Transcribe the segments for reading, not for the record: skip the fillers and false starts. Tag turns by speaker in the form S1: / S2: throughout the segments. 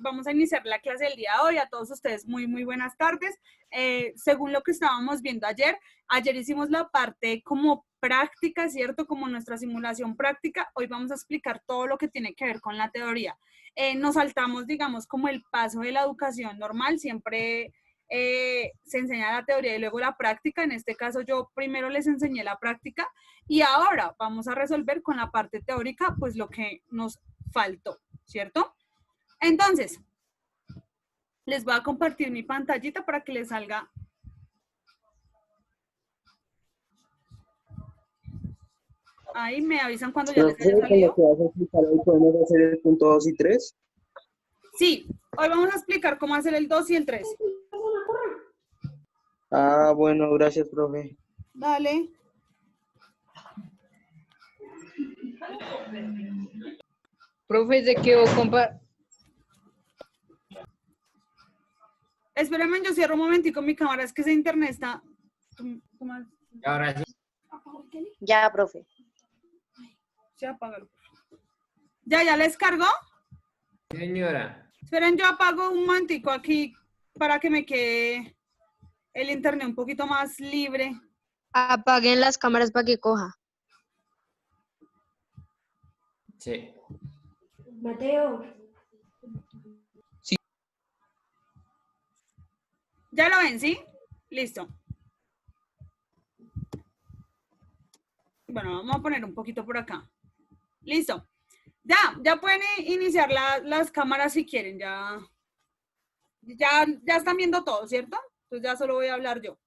S1: vamos a iniciar la clase del día de hoy. A todos ustedes muy buenas tardes. Según lo que estábamos viendo ayer hicimos la parte como práctica, ¿cierto? Como nuestra simulación práctica. Hoy vamos a explicar todo lo que tiene que ver con la teoría. Nos saltamos, digamos, como el paso de la educación normal. Siempre se enseña la teoría y luego la práctica. En este caso yo primero les enseñé la práctica y ahora vamos a resolver con la parte teórica pues lo que nos faltó, ¿cierto? Entonces, les voy a compartir mi pantallita para que les salga. Ahí me avisan cuando ya les haya salido.
S2: ¿Podemos hacer el punto 2 y 3?
S1: Sí, hoy vamos a explicar cómo hacer el 2 y el 3.
S2: Ah, bueno, gracias, profe.
S1: Dale.
S3: Profe, ¿de qué compa?
S1: Espérenme, yo cierro un momentico mi cámara, es que ese internet está...
S3: Ahora sí.
S4: Ya, profe.
S1: Sí, apágalo. ¿Ya les cargó?
S3: Señora.
S1: Esperen, yo apago un momentico aquí para que me quede el internet un poquito más libre.
S4: Apaguen las cámaras para que coja.
S3: Sí.
S5: Mateo.
S1: ¿Ya lo ven, sí? Listo. Bueno, vamos a poner un poquito por acá. Listo. Ya pueden iniciar las cámaras si quieren. Ya están viendo todo, ¿cierto? Entonces ya solo voy a hablar yo.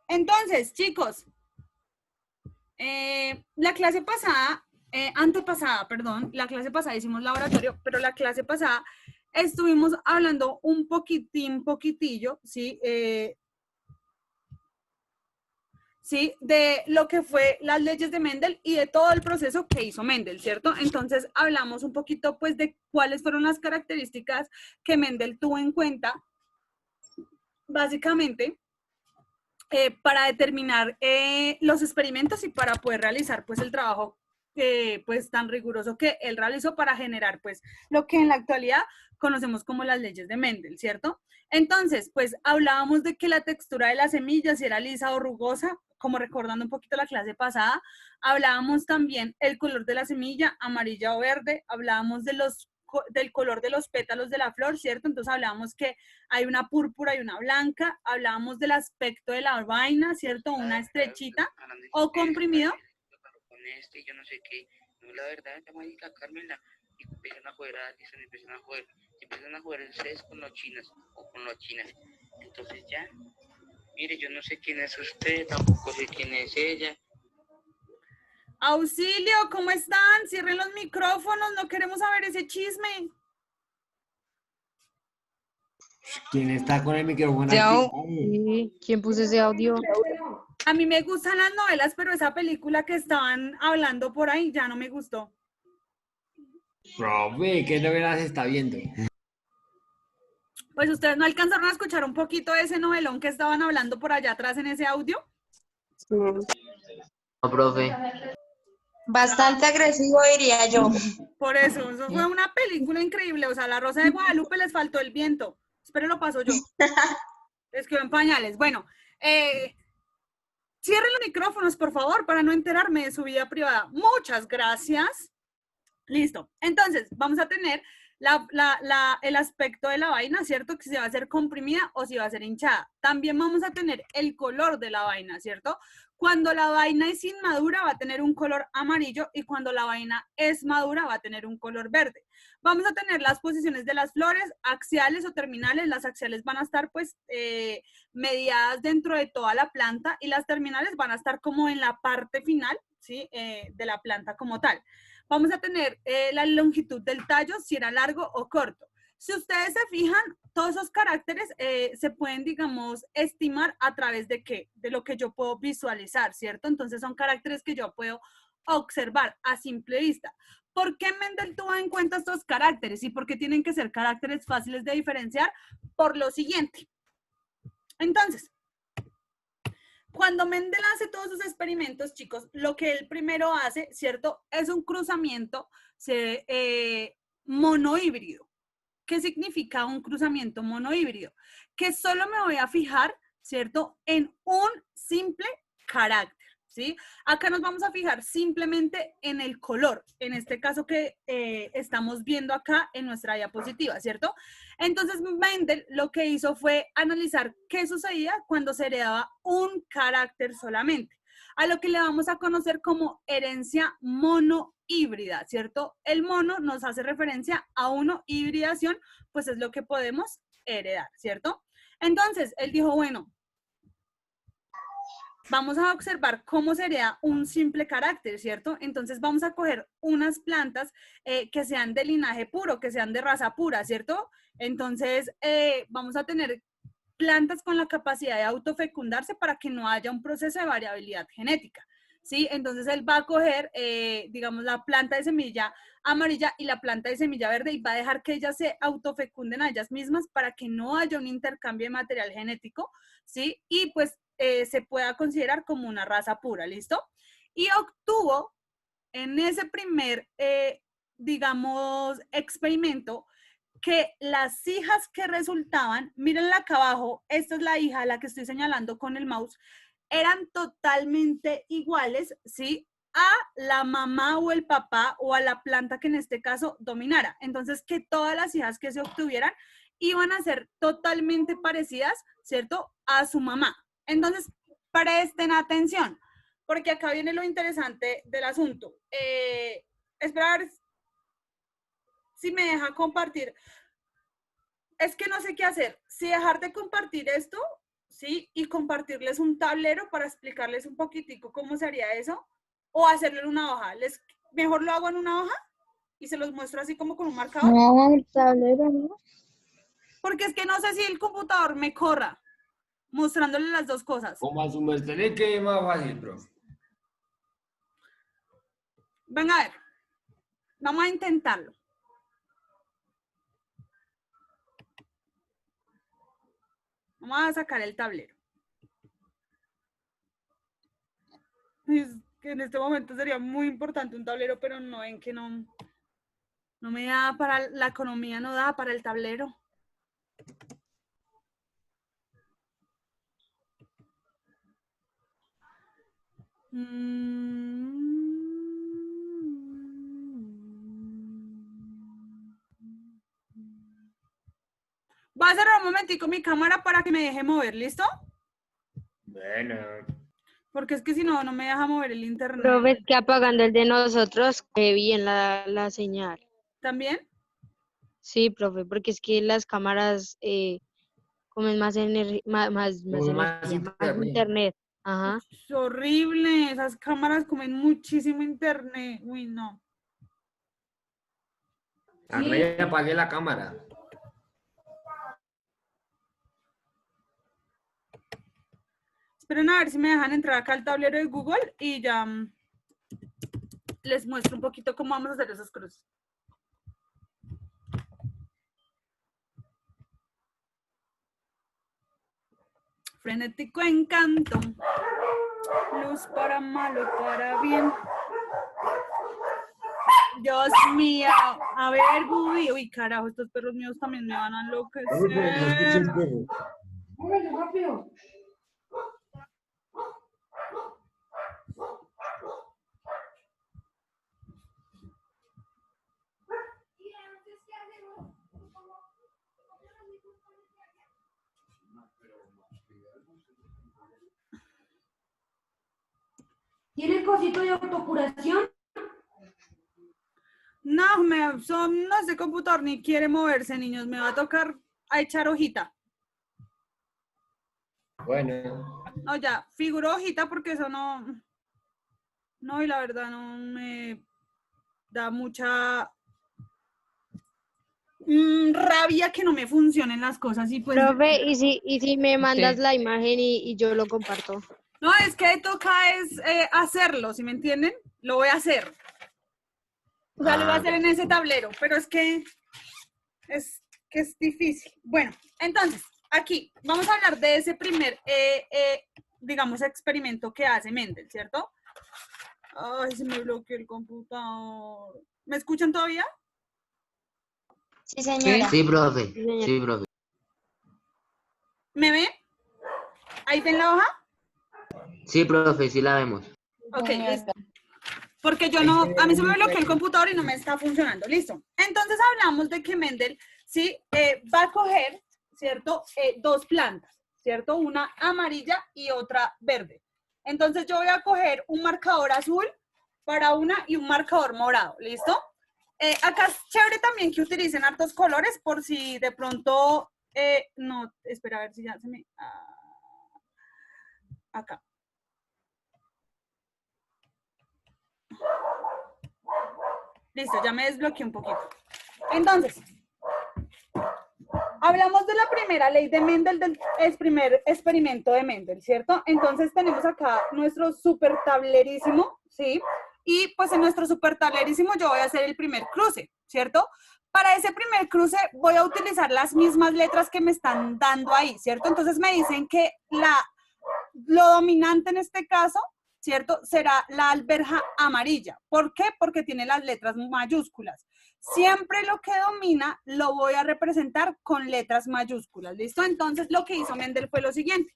S1: Entonces, chicos, la clase pasada, la clase pasada hicimos laboratorio, pero la clase pasada estuvimos hablando un poquitillo, ¿sí? ¿Sí? De lo que fue las leyes de Mendel y de todo el proceso que hizo Mendel, ¿cierto? Entonces hablamos un poquito, pues, de cuáles fueron las características que Mendel tuvo en cuenta, básicamente, para determinar los experimentos y para poder realizar pues el trabajo pues tan riguroso que él realizó para generar pues lo que en la actualidad conocemos como las leyes de Mendel, ¿cierto? Entonces, pues hablábamos de que la textura de la semilla si era lisa o rugosa, como recordando un poquito la clase pasada, hablábamos también el color de la semilla, amarilla o verde, hablábamos del color de los pétalos de la flor, ¿cierto? Entonces hablábamos que hay una púrpura y una blanca, hablábamos del aspecto de la vaina, ¿cierto? Una estrechita o comprimido.
S6: Con este, yo no sé qué, no, la verdad, la mágica Carmela, y empiezan a jugar a Alison, empiezan a jugar el CES con los chinos, o con los chinas, entonces ya, mire, yo no sé quién es usted, tampoco sé quién es ella.
S1: Auxilio, ¿cómo están? Cierren los micrófonos, no queremos saber ese chisme.
S3: ¿Quién está con el micrófono
S4: Sí. ¿Quién puso ese audio?
S1: A mí me gustan las novelas, pero esa película que estaban hablando por ahí ya no me gustó.
S3: Profe, ¿qué novelas está viendo?
S1: Pues ustedes no alcanzaron a escuchar un poquito de ese novelón que estaban hablando por allá atrás en ese audio.
S4: No,
S6: profe.
S4: bastante agresivo, diría yo.
S1: Por eso fue una película increíble. O sea, La Rosa de Guadalupe les faltó el viento. Espero lo paso yo. Les quedó en pañales. Bueno, cierren los micrófonos, por favor, para no enterarme de su vida privada. Muchas gracias. Listo. Entonces, vamos a tener el aspecto de la vaina, ¿cierto? Que si va a ser comprimida o si va a ser hinchada. También vamos a tener el color de la vaina, ¿cierto? Cuando la vaina es inmadura va a tener un color amarillo y cuando la vaina es madura va a tener un color verde. Vamos a tener las posiciones de las flores, axiales o terminales. Las axiales van a estar pues mediadas dentro de toda la planta y las terminales van a estar como en la parte final, ¿sí? De la planta como tal. Vamos a tener la longitud del tallo, si era largo o corto. Si ustedes se fijan, todos esos caracteres se pueden, digamos, estimar a través de ¿qué? De lo que yo puedo visualizar, ¿cierto? Entonces son caracteres que yo puedo observar a simple vista. ¿Por qué Mendel tuvo en cuenta estos caracteres y por qué tienen que ser caracteres fáciles de diferenciar? Por lo siguiente. Entonces, Cuando Mendel hace todos sus experimentos, chicos, lo que él primero hace, ¿cierto? Es un cruzamiento monohíbrido. ¿Qué significa un cruzamiento monohíbrido? Que solo me voy a fijar, ¿cierto? En un simple carácter, ¿sí? Acá nos vamos a fijar simplemente en el color, en este caso que estamos viendo acá en nuestra diapositiva, ¿cierto? Entonces, Mendel lo que hizo fue analizar qué sucedía cuando se heredaba un carácter solamente, a lo que le vamos a conocer como herencia monohíbrida, ¿cierto? El mono nos hace referencia a uno, hibridación, pues es lo que podemos heredar, ¿cierto? Entonces, él dijo, bueno, vamos a observar cómo sería un simple carácter, ¿cierto? Entonces vamos a coger unas plantas que sean de linaje puro, que sean de raza pura, ¿cierto? Entonces vamos a tener plantas con la capacidad de autofecundarse para que no haya un proceso de variabilidad genética, ¿sí? Entonces él va a coger, digamos, la planta de semilla amarilla y la planta de semilla verde y va a dejar que ellas se autofecunden a ellas mismas para que no haya un intercambio de material genético, ¿sí? Y pues se pueda considerar como una raza pura, ¿listo? Y obtuvo en ese primer, digamos, experimento que las hijas que resultaban, mírenla acá abajo, esta es la hija, la que estoy señalando con el mouse, eran totalmente iguales, ¿sí? A la mamá o el papá o a la planta que en este caso dominara. Entonces, que todas las hijas que se obtuvieran iban a ser totalmente parecidas, ¿cierto? A su mamá. Entonces, presten atención, porque acá viene lo interesante del asunto. Espera a ver si me deja compartir. Es que no sé qué hacer. Si dejar de compartir esto, ¿sí? Y compartirles un tablero para explicarles un poquitico cómo se haría eso, o hacerlo en una hoja. Mejor lo hago en una hoja y se los muestro así como con un marcador.
S4: No, el tablero, ¿no?
S1: Porque es que no sé si el computador me corra mostrándole las dos cosas.
S3: Como a su merced le quede más fácil, profe.
S1: Venga a ver. Vamos a intentarlo. Vamos a sacar el tablero. Es que en este momento sería muy importante un tablero, pero no ven que no me da para la economía, no da para el tablero. Voy a cerrar un momentico mi cámara para que me deje mover, ¿listo?
S3: Bueno.
S1: Porque es que si no, no me deja mover el internet.
S4: Pero ves que apagando el de nosotros, que bien la señal.
S1: ¿También?
S4: Sí, profe, porque es que las cámaras comen más energía, más internet. Ajá.
S1: Es horrible, esas cámaras comen muchísimo internet. Uy, no.
S3: Ahora ya apagué la cámara.
S1: Esperen a ver si me dejan entrar acá al tablero de Google y ya les muestro un poquito cómo vamos a hacer esos cruces. Frenético encanto, luz para malo, para bien. Dios mío, a ver, Bubi. Uy, carajo, estos perros míos también me van a enloquecer.
S5: ¡Muévete rápido! ¿Tiene cosito de autocuración?
S1: No, no sé computador ni quiere moverse, niños. Me va a tocar a echar hojita.
S3: Bueno.
S1: No, ya, figuro hojita porque eso no, y la verdad no me da mucha rabia que no me funcionen las cosas y pues...
S4: Profe, ¿y si me mandas la imagen y yo lo comparto?
S1: No, es que toca es hacerlo, ¿sí me entienden? Lo voy a hacer. O sea, lo voy a hacer en ese tablero, pero es que es difícil. Bueno, entonces, aquí vamos a hablar de ese primer digamos, experimento que hace Mendel, ¿cierto? Ay, se me bloqueó el computador. ¿Me escuchan todavía?
S7: Sí, señora.
S8: Sí, profe.
S4: Sí, señora.
S8: Sí, profe.
S1: ¿Me ven? ¿Ahí ven la hoja?
S8: Sí, profe, sí la vemos.
S1: Ok, listo. Porque yo no, a mí se me bloqueó el computador y no me está funcionando. Listo. Entonces hablamos de que Mendel, ¿sí? Va a coger, ¿cierto? Dos plantas, ¿cierto? Una amarilla y otra verde. Entonces yo voy a coger un marcador azul para una y un marcador morado, ¿listo? Acá es chévere también que utilicen hartos colores por si de pronto, no, espera a ver si ya se me, acá. Listo, ya me desbloqueé un poquito. Entonces, hablamos de la primera ley de Mendel, del primer experimento de Mendel, ¿cierto? Entonces tenemos acá nuestro super tablerísimo, ¿sí? Y pues en nuestro super tablerísimo yo voy a hacer el primer cruce, ¿cierto? Para ese primer cruce voy a utilizar las mismas letras que me están dando ahí, ¿cierto? Entonces me dicen que lo dominante en este caso, ¿cierto? Será la alberja amarilla. ¿Por qué? Porque tiene las letras mayúsculas. Siempre lo que domina lo voy a representar con letras mayúsculas, ¿listo? Entonces lo que hizo Mendel fue lo siguiente.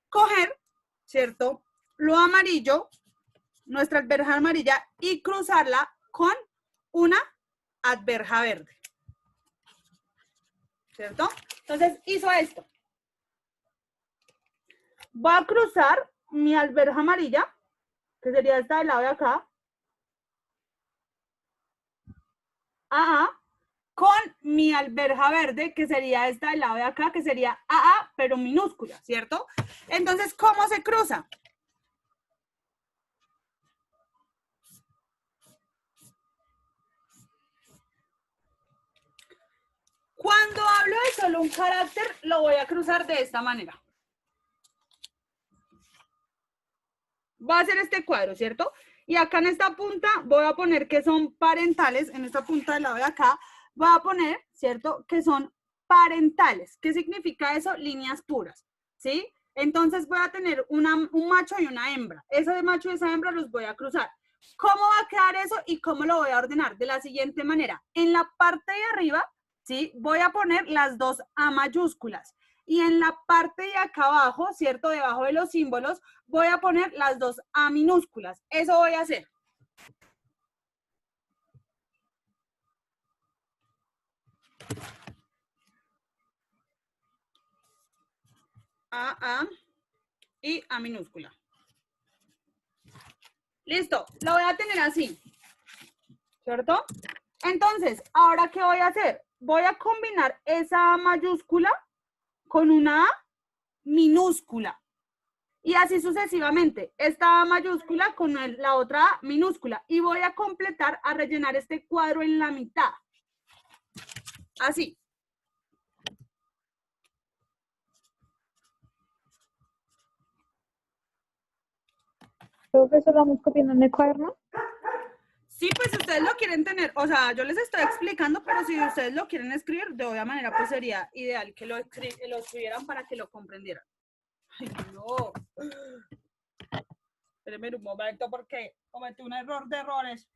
S1: Coger, ¿cierto? Lo amarillo, nuestra alberja amarilla, y cruzarla con una alberja verde, ¿cierto? Entonces hizo esto. Voy a cruzar mi alberja amarilla, que sería esta del lado de acá, con mi alberja verde, que sería esta del lado de acá, que sería AA, pero minúscula, ¿cierto? Entonces, ¿cómo se cruza? Cuando hablo de solo un carácter, lo voy a cruzar de esta manera. Va a ser este cuadro, ¿cierto? Y acá en esta punta voy a poner que son parentales, en esta punta del lado de acá, voy a poner, ¿cierto? Que son parentales. ¿Qué significa eso? Líneas puras, ¿sí? Entonces voy a tener un macho y una hembra. Ese macho y esa hembra los voy a cruzar. ¿Cómo va a quedar eso y cómo lo voy a ordenar? De la siguiente manera. En la parte de arriba, ¿sí? Voy a poner las dos A mayúsculas. Y en la parte de acá abajo, ¿cierto? Debajo de los símbolos, voy a poner las dos A minúsculas. Eso voy a hacer. A y A minúscula. Listo, lo voy a tener así, ¿cierto? Entonces, ¿ahora qué voy a hacer? Voy a combinar esa A mayúscula con una A minúscula. Y así sucesivamente, esta A mayúscula con la otra A minúscula. Y voy a completar, a rellenar este cuadro en la mitad. Así.
S7: Creo que eso lo vamos copiando en el cuaderno.
S1: Sí, pues si ustedes lo quieren tener, o sea, yo les estoy explicando, pero si ustedes lo quieren escribir, de otra manera, pues sería ideal que lo escribieran para que lo comprendieran. Ay, no. Espérenme un momento porque cometí un error de errores.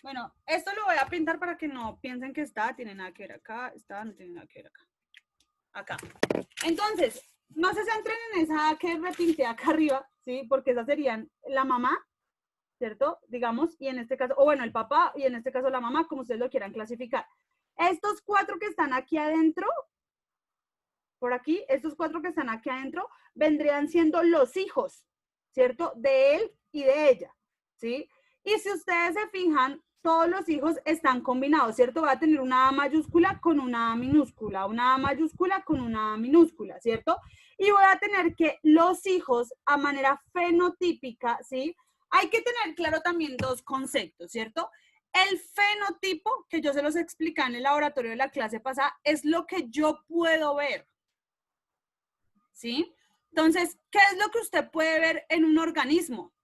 S1: Bueno, esto lo voy a pintar para que no piensen que tiene nada que ver acá, no tiene nada que ver acá. Acá. Entonces, no se centren en esa que repinté acá arriba, ¿sí? Porque esa serían la mamá, ¿cierto? Digamos, y en este caso, o bueno, el papá, y en este caso la mamá, como ustedes lo quieran clasificar. Estos cuatro que están aquí adentro, por aquí, estos cuatro que están aquí adentro, vendrían siendo los hijos, ¿cierto? De él y de ella, ¿sí? Y si ustedes se fijan, todos los hijos están combinados, ¿cierto? Va a tener una A mayúscula con una A minúscula, una A mayúscula con una A minúscula, ¿cierto? Y voy a tener que los hijos, a manera fenotípica, ¿sí? Hay que tener claro también dos conceptos, ¿cierto? El fenotipo, que yo se los expliqué en el laboratorio de la clase pasada, es lo que yo puedo ver, ¿sí? Entonces, ¿qué es lo que usted puede ver en un organismo?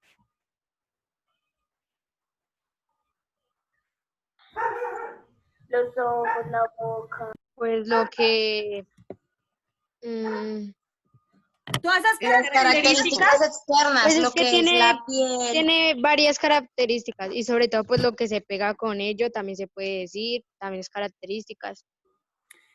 S5: Los ojos, la boca.
S4: Pues lo que
S1: Todas esas
S9: Las características externas,
S4: Pues es
S9: lo
S4: que
S9: que
S4: tiene-
S9: es la piel.
S4: Tiene varias características y sobre todo pues lo que se pega con ello también se puede decir, también es características.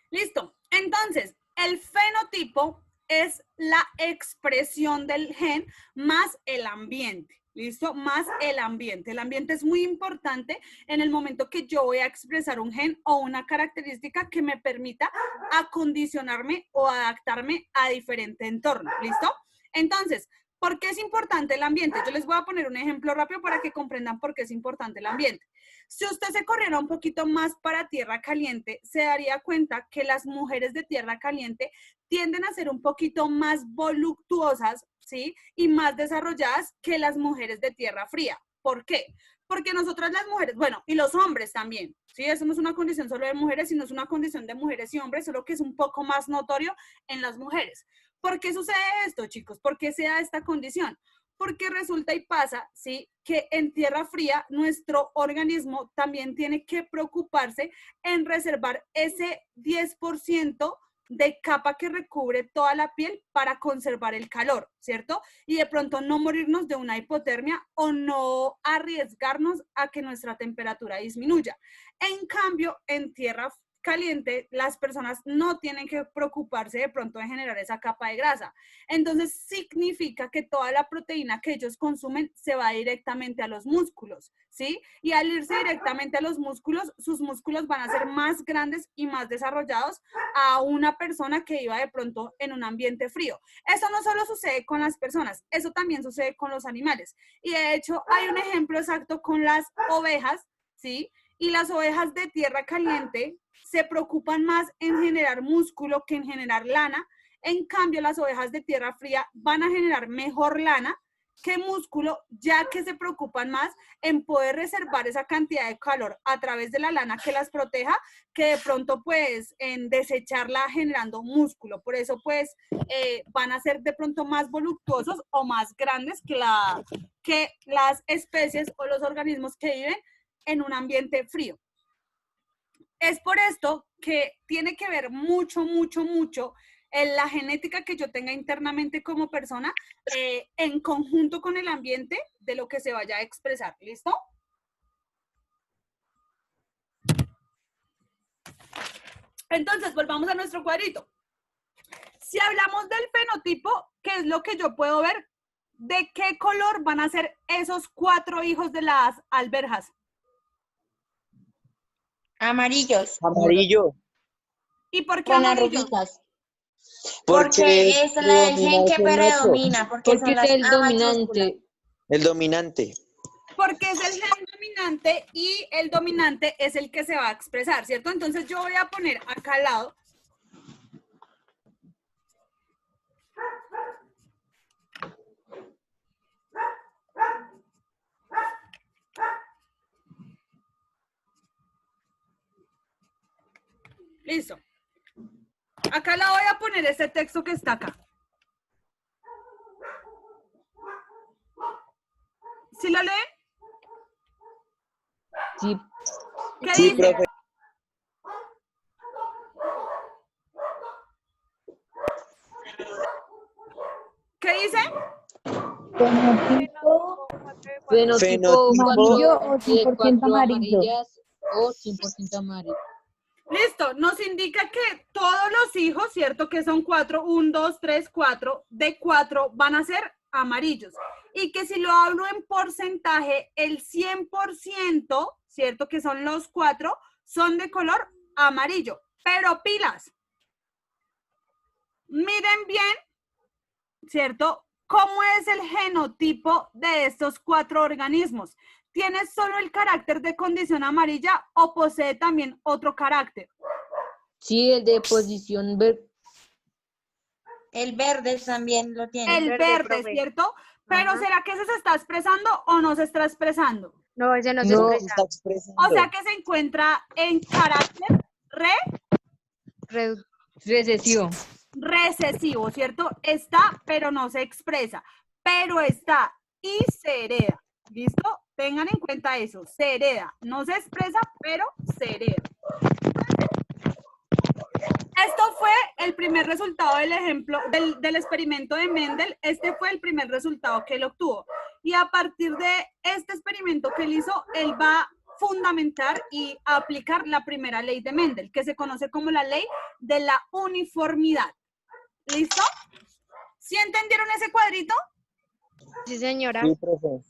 S1: Listo. Entonces, el fenotipo es la expresión del gen más el ambiente. ¿Listo? Más el ambiente. El ambiente es muy importante en el momento que yo voy a expresar un gen o una característica que me permita acondicionarme o adaptarme a diferente entorno. ¿Listo? Entonces, ¿por qué es importante el ambiente? Yo les voy a poner un ejemplo rápido para que comprendan por qué es importante el ambiente. Si usted se corriera un poquito más para tierra caliente, se daría cuenta que las mujeres de tierra caliente tienden a ser un poquito más voluptuosas, ¿sí? Y más desarrolladas que las mujeres de tierra fría. ¿Por qué? Porque nosotras las mujeres, bueno, y los hombres también, ¿sí? Eso no es una condición solo de mujeres, sino es una condición de mujeres y hombres, solo que es un poco más notorio en las mujeres. ¿Por qué sucede esto, chicos? ¿Por qué se da esta condición? Porque resulta y pasa, ¿sí? Que en tierra fría nuestro organismo también tiene que preocuparse en reservar ese 10% de capa que recubre toda la piel para conservar el calor, ¿cierto? Y de pronto no morirnos de una hipotermia o no arriesgarnos a que nuestra temperatura disminuya. En cambio, en tierra caliente, las personas no tienen que preocuparse de pronto de generar esa capa de grasa. Entonces, significa que toda la proteína que ellos consumen se va directamente a los músculos, ¿sí? Y al irse directamente a los músculos, sus músculos van a ser más grandes y más desarrollados a una persona que iba de pronto en un ambiente frío. Eso no solo sucede con las personas, eso también sucede con los animales. Y de hecho, hay un ejemplo exacto con las ovejas, ¿sí? Y las ovejas de tierra caliente se preocupan más en generar músculo que en generar lana. En cambio, las ovejas de tierra fría van a generar mejor lana que músculo, ya que se preocupan más en poder reservar esa cantidad de calor a través de la lana que las proteja, que de pronto pues en desecharla generando músculo. Por eso pues van a ser de pronto más voluptuosos o más grandes que las especies o los organismos que viven en un ambiente frío. Es por esto que tiene que ver mucho en la genética que yo tenga internamente como persona, en conjunto con el ambiente de lo que se vaya a expresar. ¿Listo? Entonces, volvamos a nuestro cuadrito. Si hablamos del fenotipo, ¿qué es lo que yo puedo ver? ¿De qué color van a ser esos 4 hijos de las alberjas?
S9: Amarillos.
S2: Amarillo.
S1: ¿Y por qué
S9: Con
S1: amarillo?
S9: arruguitas.
S2: Porque
S9: Porque es el gen que predomina. Porque son
S4: Porque es
S9: las
S4: el
S9: A mayúsculas.
S4: dominante.
S2: el dominante.
S1: Porque es el gen dominante y el dominante es el que se va a expresar, ¿cierto? Entonces yo voy a poner acá al lado. Listo. Acá la voy a poner ese texto que está acá. ¿Sí lo leen?
S4: Sí.
S1: ¿Qué
S2: Sí,
S1: dice?
S2: profe.
S1: ¿Qué dice?
S7: Fenotipo
S4: Fenotipo
S7: amarillo o
S4: 4
S7: 100% amarillo.
S4: amarillas o 100% amarillo.
S1: Listo, nos indica que todos los hijos, ¿cierto? Que son 4, 1, 2, 3, 4, de 4 van a ser amarillos. Y que si lo hablo en porcentaje, el 100%, ¿cierto? Que son los 4, son de color amarillo. Pero pilas. Miren bien, ¿cierto? ¿Cómo es el genotipo de estos 4 organismos? ¿Tiene solo el carácter de condición amarilla o posee también otro carácter?
S4: Sí, el de posición
S9: El verde también lo tiene.
S1: El
S4: verde,
S1: verde,
S4: profe.
S1: ¿cierto? Pero
S4: Ajá.
S1: ¿será que ese se está expresando o no se está expresando?
S4: No, ese no se
S2: No, se
S4: expresa.
S2: está expresando.
S1: O sea que se encuentra en carácter
S4: Recesivo.
S1: recesivo, ¿cierto? Está, pero no se expresa. Pero está y se hereda. ¿Listo? Tengan en cuenta eso. Se hereda. No se expresa, pero se hereda. esto fue el primer resultado del ejemplo, del experimento de Mendel. Este fue el primer resultado que él obtuvo. Y a partir de este experimento que él hizo, él va a fundamentar y a aplicar la primera ley de Mendel, que se conoce como la ley de la uniformidad. ¿Listo? ¿Sí entendieron ese cuadrito?
S4: Sí, señora.
S2: Sí, profe.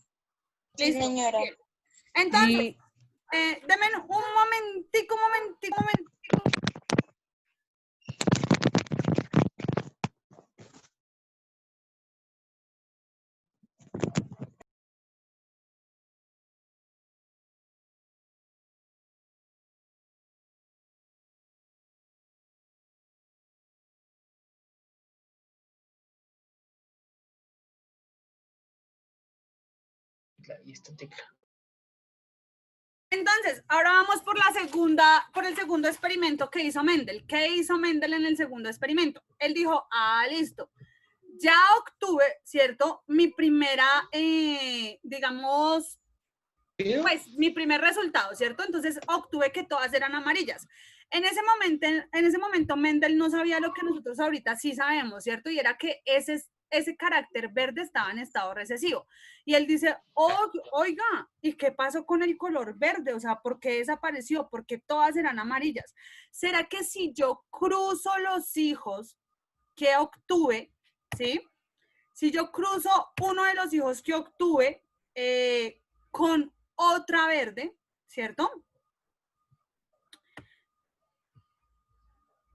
S9: Sí,
S1: ¿Listo?
S9: señora.
S1: Bien. Entonces, denme un momentico. Entonces, ahora vamos por el segundo experimento que hizo Mendel. ¿Qué hizo Mendel en el segundo experimento? Él dijo, listo, ya obtuve, ¿cierto? Mi primera, digamos, pues mi primer resultado, ¿cierto? Entonces obtuve que todas eran amarillas. En ese momento Mendel no sabía lo que nosotros ahorita sí sabemos, ¿cierto? Y era que ese carácter verde estaba en estado recesivo. Y él dice, oiga, ¿y qué pasó con el color verde? O sea, ¿por qué desapareció? Porque todas eran amarillas. ¿Será que si yo cruzo los hijos que obtuve, ¿sí? Si yo cruzo uno de los hijos que obtuve con otra verde, ¿cierto?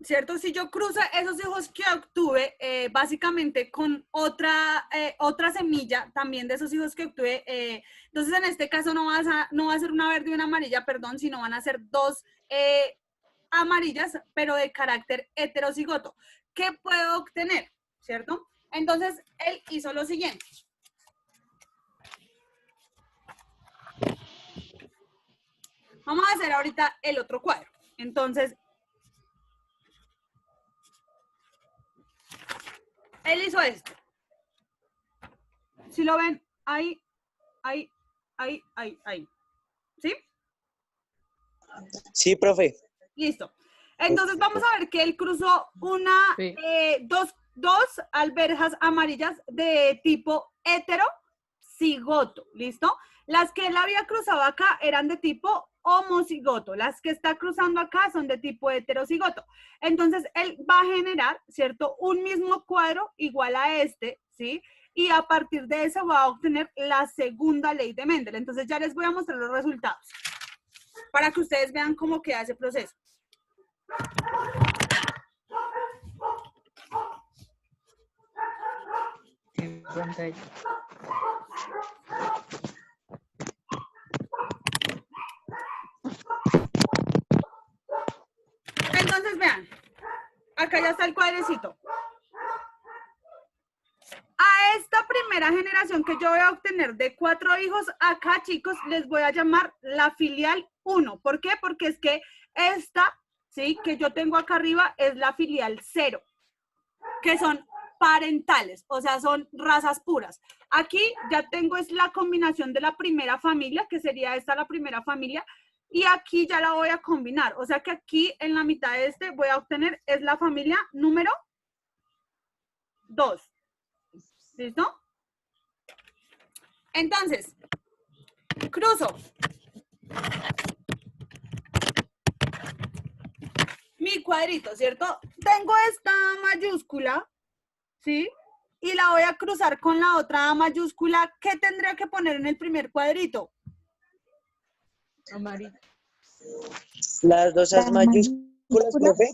S1: ¿Cierto? Si yo cruzo esos hijos que obtuve, básicamente con otra semilla también de esos hijos que obtuve, entonces en este caso no va a ser una verde y una amarilla, perdón, sino van a ser dos amarillas, pero de carácter heterocigoto. ¿Qué puedo obtener? ¿Cierto? Entonces, él hizo lo siguiente. Vamos a hacer ahorita el otro cuadro. Entonces, él hizo esto. Si lo ven, ahí. ¿Sí?
S2: Sí, profe.
S1: Listo. Entonces vamos a ver que él cruzó dos alberjas amarillas de tipo heterocigoto. ¿Listo? Las que él había cruzado acá eran de tipo homocigoto. Las que está cruzando acá son de tipo heterocigoto. Entonces, él va a generar, ¿cierto? Un mismo cuadro igual a este, ¿sí? Y a partir de eso va a obtener la segunda ley de Mendel. Entonces, ya les voy a mostrar los resultados para que ustedes vean cómo queda ese proceso.
S10: En pantalla.
S1: Entonces, vean, acá ya está el cuadrecito. A esta primera generación que yo voy a obtener de 4 hijos, acá, chicos, les voy a llamar la filial 1. ¿Por qué? Porque es que esta, ¿sí? Que yo tengo acá arriba es la filial 0, que son parentales, o sea, son razas puras. Aquí ya tengo es la combinación de la primera familia, que sería esta la primera familia, y aquí ya la voy a combinar. O sea que aquí en la mitad de este voy a obtener es la familia número 2. ¿Listo? Entonces, cruzo mi cuadrito, ¿cierto? Tengo esta mayúscula, ¿sí? Y la voy a cruzar con la otra mayúscula. ¿Qué tendría que poner en el primer cuadrito?
S10: Amarillo.
S2: Las dos as mayúsculas, profe.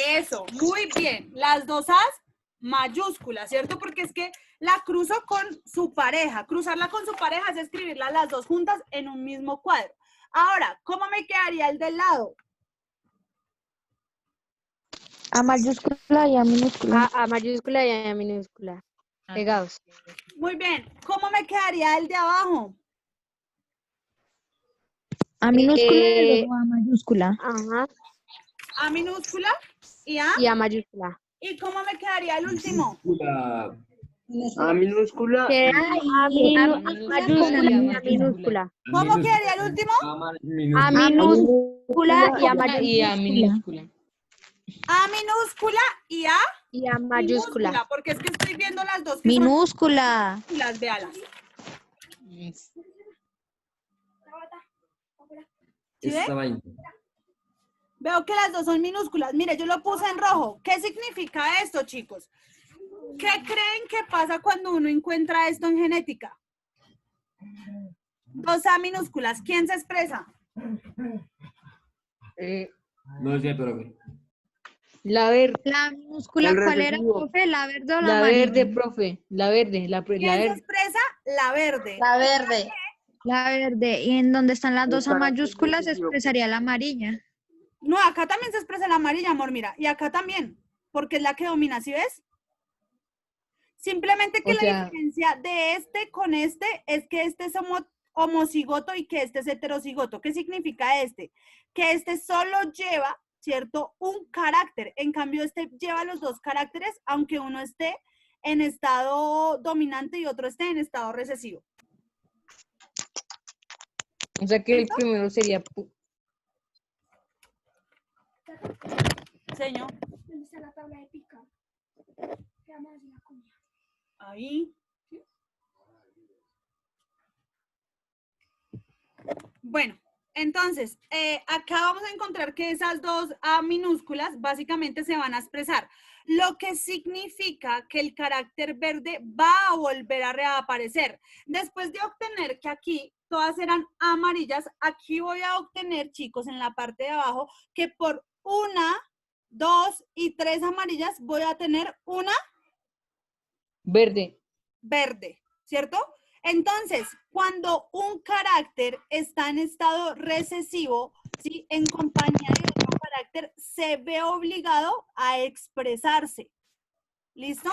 S1: Eso, muy bien. Las dos as mayúsculas, ¿cierto? Porque es que la cruzo con su pareja. Cruzarla con su pareja es escribirla las dos juntas en un mismo cuadro. Ahora, ¿cómo me quedaría el del lado?
S7: A mayúscula y A minúscula.
S4: A mayúscula y A minúscula. Pegados.
S1: Muy bien. ¿Cómo me quedaría el de abajo?
S7: A minúscula y luego A mayúscula.
S4: Ajá.
S1: A minúscula y A.
S4: Y A mayúscula.
S1: ¿Y cómo me quedaría el último?
S3: A minúscula.
S4: A minúscula.
S1: ¿Cómo quedaría el último?
S4: A minúscula y A
S10: Y
S4: mayúscula.
S10: A minúscula.
S1: A minúscula y A
S4: Y A mayúscula.
S1: porque es que estoy viendo las dos que
S7: Minúscula.
S1: son las véalas. ¿Sí ve?
S3: Esta vaina.
S1: Veo que las dos son minúsculas. Mire, yo lo puse en rojo. ¿Qué significa esto, chicos? ¿Qué creen que pasa cuando uno encuentra esto en genética? Dos A minúsculas. ¿Quién se expresa?
S3: No sé, profe.
S10: La verde.
S7: La minúscula,
S2: El
S7: ¿cuál era,
S2: recesivo.
S7: profe? ¿La verde o la
S10: La
S7: amarilla?
S10: verde, profe. La verde. La
S1: ¿Quién se
S10: verde.
S1: expresa? La verde.
S9: La verde.
S7: La verde. Y en donde están las
S2: El
S7: dos A
S2: carácter
S7: mayúsculas se
S2: recesivo.
S7: expresaría la amarilla.
S1: No, acá también se expresa la amarilla, amor, mira. Y acá también, porque es la que domina, ¿sí ves? Simplemente que
S10: O
S1: la
S10: sea-
S1: diferencia de este con este es que este es homocigoto y que este es heterocigoto. ¿Qué significa este? Que este solo lleva, ¿cierto? Un carácter. En cambio, este lleva los dos caracteres, aunque uno esté en estado dominante y otro esté en estado recesivo.
S10: O sea que el primero sería
S1: Señor.
S5: ¿Dónde está la tabla de picar? ¿Qué vamos a hacer la comida?
S1: Ahí. Bueno, entonces, acá vamos a encontrar que esas dos A minúsculas básicamente se van a expresar, lo que significa que el carácter verde va a volver a reaparecer. Después de obtener que aquí todas eran amarillas, aquí voy a obtener, chicos, en la parte de abajo, que por 1, 2 y 3 amarillas voy a tener una
S10: verde.
S1: verde, ¿cierto? Entonces, cuando un carácter está en estado recesivo, ¿sí? En compañía de otro carácter, se ve obligado a expresarse. ¿Listo?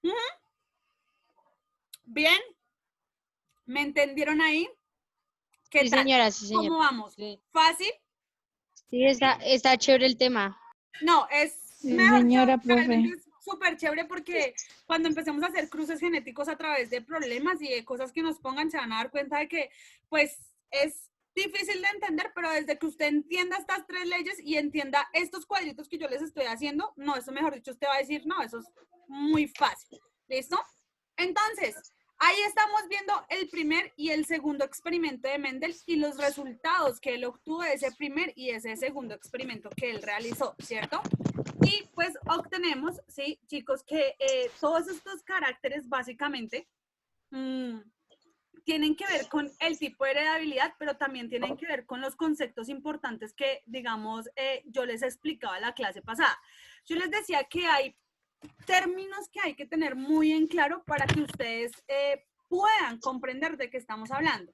S1: Ujú. Bien. ¿Me entendieron ahí? ¿Qué
S4: Sí,
S1: tal?
S4: señora, sí, señora.
S1: ¿Cómo vamos?
S10: Sí.
S1: ¿Fácil?
S4: Sí, está chévere el tema.
S1: No, es
S7: Sí,
S1: mejor dicho,
S7: señora, profe.
S1: realmente es súper chévere porque cuando empecemos a hacer cruces genéticos a través de problemas y de cosas que nos pongan, se van a dar cuenta de que, pues, es difícil de entender, pero desde que usted entienda estas tres leyes y entienda estos cuadritos que yo les estoy haciendo, no, eso mejor dicho, usted va a decir, no, eso es muy fácil. ¿Listo? Entonces, ahí estamos viendo el primer y el segundo experimento de Mendel y los resultados que él obtuvo de ese primer y ese segundo experimento que él realizó, ¿cierto? Y pues obtenemos, sí, chicos, que todos estos caracteres básicamente tienen que ver con el tipo de heredabilidad, pero también tienen que ver con los conceptos importantes que, digamos, yo les explicaba en la clase pasada. Yo les decía que hay términos que hay que tener muy en claro para que ustedes puedan comprender de qué estamos hablando.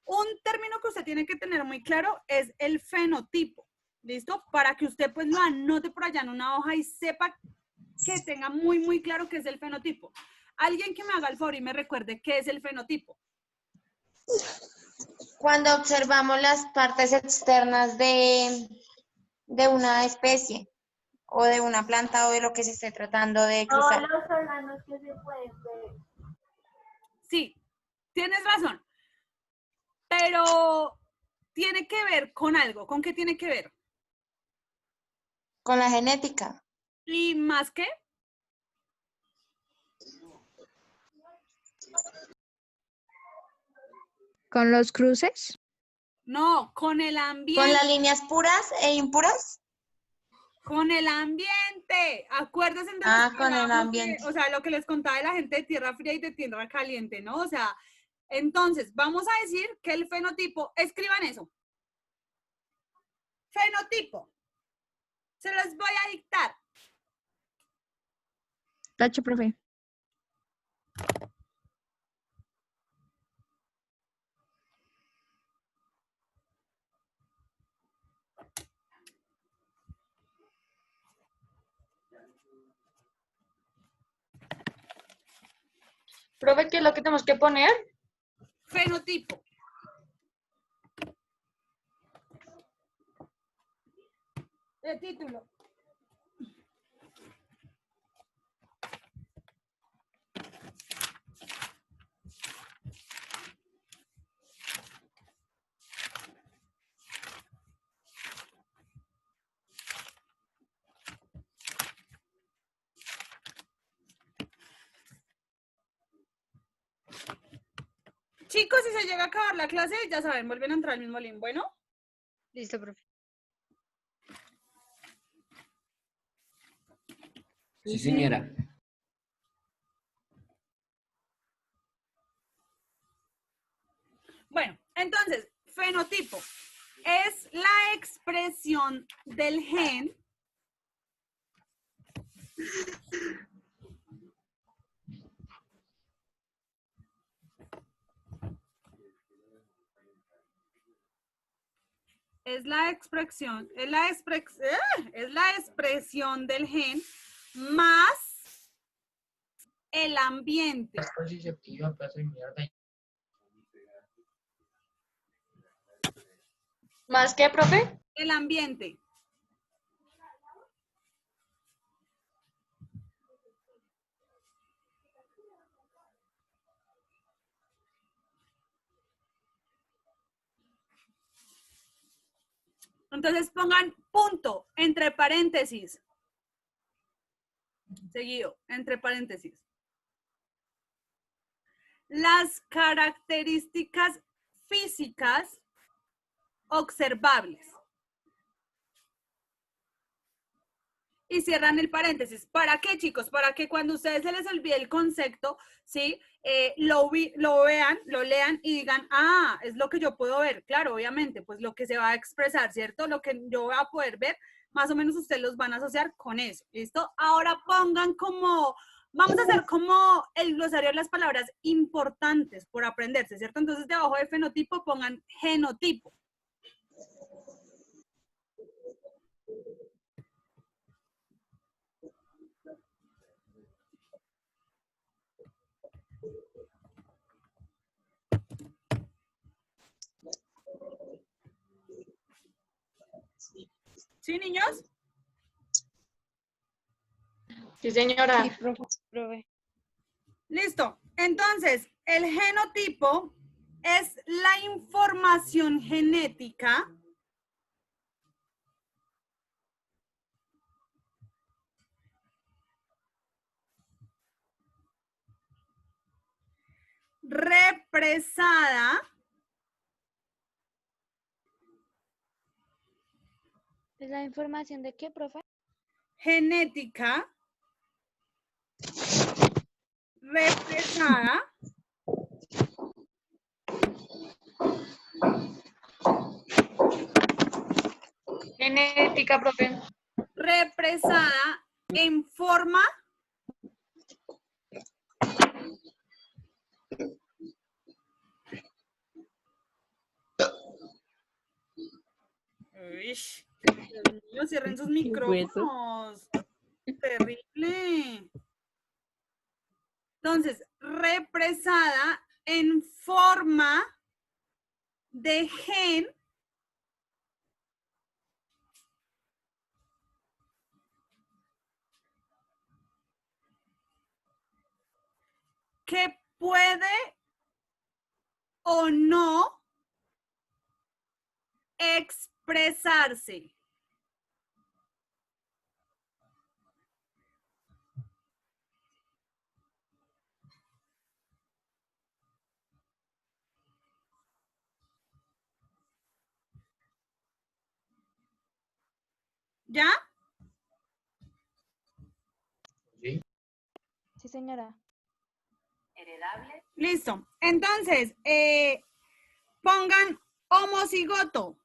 S1: Un término que usted tiene que tener muy claro es el fenotipo, ¿listo? Para que usted pues lo anote por allá en una hoja y sepa que tenga muy, muy claro qué es el fenotipo. Alguien que me haga el favor y me recuerde qué es el fenotipo.
S9: Cuando observamos las partes externas de una especie o de una planta o de lo que se esté tratando de cruzar.
S5: Todos los órganos que se pueden ver.
S1: Sí, tienes razón. Pero tiene que ver con algo. ¿Con qué tiene que ver?
S9: Con la genética.
S1: ¿Y más qué?
S7: ¿Con los cruces?
S1: No, con el ambiente.
S9: Con las líneas puras e impuras.
S1: Con el ambiente. Acuérdense de lo que
S9: Con el
S1: hablábamos
S9: ambiente.
S1: o sea, lo que les contaba de la gente de tierra fría y de tierra caliente, ¿no? O sea, entonces, vamos a decir que el fenotipo, escriban eso. Fenotipo. Se los voy a dictar.
S7: Tacho, profe.
S10: Profe, ¿qué es lo que tenemos que poner?
S1: Fenotipo. El título. Chicos, si se llega a acabar la clase, ya saben, vuelven a entrar al mismo link. Bueno.
S4: Listo, profe.
S3: Sí, señora.
S1: Bueno, entonces, fenotipo es la expresión del gen es la expresión del gen más el ambiente.
S10: ¿Más qué, profe?
S1: El ambiente. Entonces pongan punto entre paréntesis. Seguido, entre paréntesis. Las características físicas observables. Y cierran el paréntesis. ¿Para qué, chicos? Para que cuando a ustedes se les olvide el concepto, ¿sí? Lo vean, lo lean y digan, ah, es lo que yo puedo ver. Claro, obviamente, pues lo que se va a expresar, ¿cierto? Lo que yo voy a poder ver, más o menos ustedes los van a asociar con eso, ¿listo? Ahora pongan como, vamos a hacer como el glosario de las palabras importantes por aprenderse, ¿cierto? Entonces, debajo de fenotipo pongan genotipo. ¿Sí, niños?
S10: Sí, señora.
S4: Sí, profe.
S1: Listo. Entonces, el genotipo es la información genética represada
S4: ¿Es la información de qué, profe?
S1: genética represada
S10: Genética, profe.
S1: represada en forma Uy, Dios mío, cierren sus micrófonos. Terrible. Entonces, represada en forma de gen que puede o no expresarse. ¿Ya?
S4: Sí, señora.
S1: Listo. Entonces, pongan homocigoto.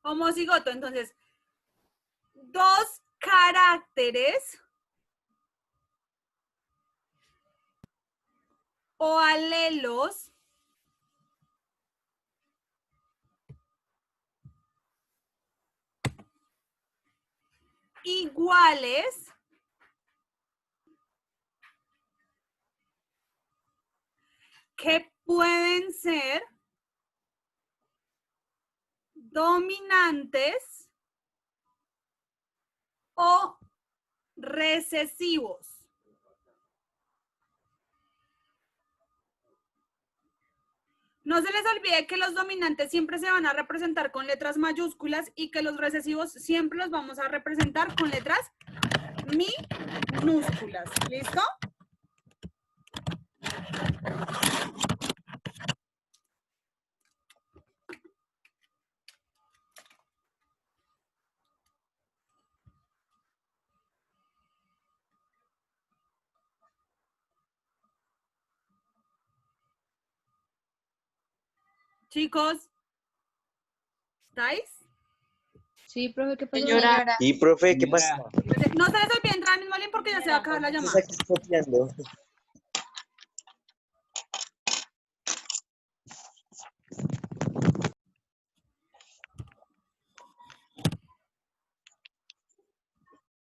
S1: Homocigoto. Entonces, dos caracteres o alelos iguales que pueden ser dominantes o recesivos. No se les olvide que los dominantes siempre se van a representar con letras mayúsculas y que los recesivos siempre los vamos a representar con letras minúsculas. ¿Listo? Chicos, ¿estáis?
S4: Sí, profe, ¿qué pasó?
S10: Señora.
S2: Y profe, ¿qué pasa?
S1: No se les olvide entrar al mismo link porque ya se va a acabar la llamada.
S2: Estás aquí copiando.